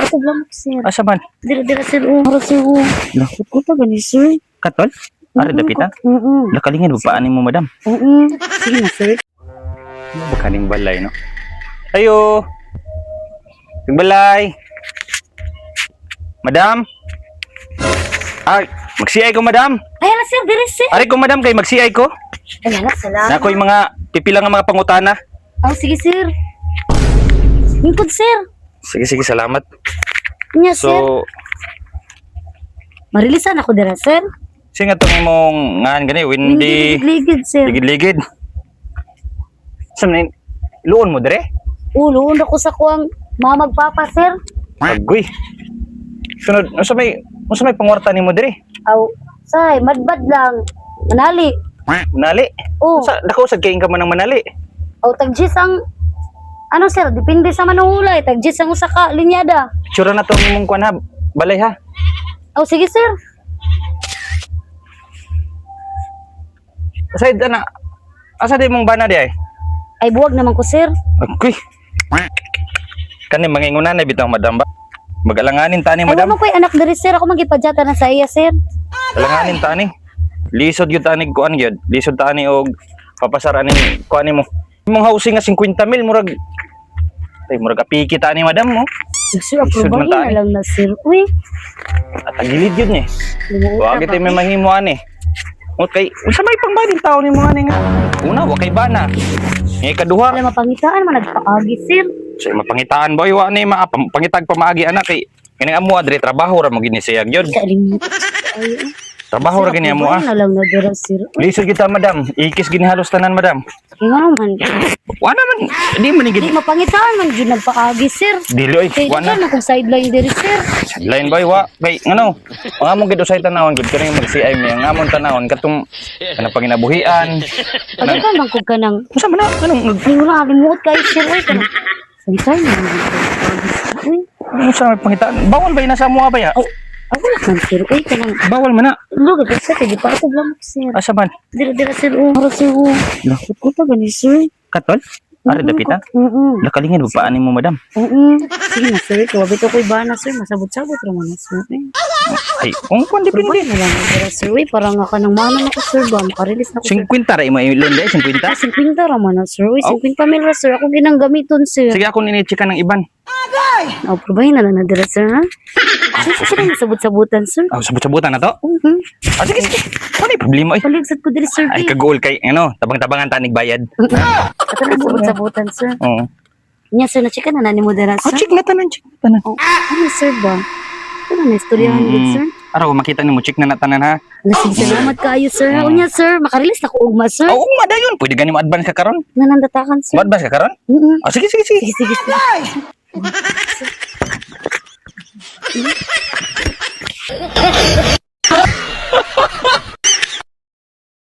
pasok lang sir. Asa man? Dira sir, para sir. Ko ta gani sir. Katol? Ari dapita? Lakalingin mo paanin mo, madam. Sige na sir. Bakaning balay, no? Ayo! Balay! Madam? Ay, magsiay ko, madam. Ay, ala sir, diri sir. Ari ko, madam, kay magsiay ko. Ay, ala, salamat. Na ako'y mga pipila nga mga pangutana. Oh, sige sir. Lingkod sir. Sige, salamat. Nya sir. So, Marilisan ako dira sir. singa itong imong ngan gani, windy, Ligid sir. ligid-ligid. Saan na luon mo, dire? Ulo ako sa kuwang mamagpapa sir. Agoy. Sunod, nasa may pangwarta ni mo, dire? Aw, say, madbad lang. Manali. Manali? Oh. Sa, nakausag kayo ka man ng manali. Aw, tagjis ang ano sir, depende sa manuhulay. Tagjis ang usa ka linyada. Tsura na itong imong kuwan ha, balay ha. Aw, sige sir. Aside na, asa di mong bana di ay? Ay, buwag naman ko sir. Agoy. Kani mangingunan na bitang madam ba? Magalanganin tani Ay, madam. wala ko'y anak diri sir. Ako magipadyata na sa iya sir. Galanganin tani. Lisod gyud tani kuan gyud. Lisod tani og papasara ni kuan mo. Imong housing nga 50 mil murag. Ay murag apiki tani madam mo. Sir, Lisod man aprobahin na tayo. lang na sir. Uy. At ang gilid yun eh. Limuot Wag na ito ba? may mahimuan eh. Okay, unsa may pangbalin tao ni mga nga? Una, wa kay bana. Ngay kaduha, Wala mapangitaan man nagpaagi sir. say mapangitaan boy wa ni pangitag pamaagi anak kay kini amo adre trabaho ra mo gini siyag yun. Kalimut. Ay, Trabaho ra gini amo aprobahin na lang na dira sir. Lisod kita madam, ikis gini halos tanan madam. Kaya nga naman. Wa naman, di man Di gid. mapangitaan man yun nagpaagi sir. Dili oy, Kaya wa na. na kung sideline diri sir. Line boy wa kay ngano. Mga mo gid usay tanawon gid kani mag CI mi ngamon tanawon katong kanang panginabuhian. Pag ka man kung ka nang Unsa man na kanang ay wala limuot kayo sir. Uy, ka nang salitan na lang. Uy, unsa may pangitaan? Bawal ba ina sa mo ba ya? ako lang sir. Uy, ka nang Bawal man na. lugod ka sir. Di pa ako lang sir. Asa man? Dira sir. Para sir. Ko ta gani sir. Katol? Ari dapita? Lakalingin mo paanin mo madam. Sige na sir. Kawabit ako'y bana sir. Masabot-sabot naman na sir. Ay, kung depende. Pwede na lang dira sir. Uy, parang nga ka nang mana na ko sir ba. Makarelease na ko sir. 50 ra imo ilon dai 50. 50 raman na sir. Uy, 50 mil ra sir. Ako ginanggamiton sir. Sige ako nini-checkan ng iban. Oh, probahin na lang na dira sir ha. Sir, sabot-sabutan sir. Oh, sabot-sabutan na to. Ah, sige. Ano yung problema eh? Paligsat ko diri sir. Ay, kagool kay, ano, tabang-tabangan tanig bayad. Ato na sabot-sabutan sir. Oo. Nya sir, na-checkan na nani mo dira Oh, sir. check na tanan, check na tanan. Oh, ano sir ba? Ano na istoryahan din sir? Araw, makita ni mo, check na tanan ha. Nasig salamat kaayo sir. O nya sir, makarelease na ko ugma sir. Oo, madayon. Pwede gani mo advance ka karon? Nanandatakan sir. Mo advance ka karon? Mm-mm. Ah, sige. Sige, sige sir.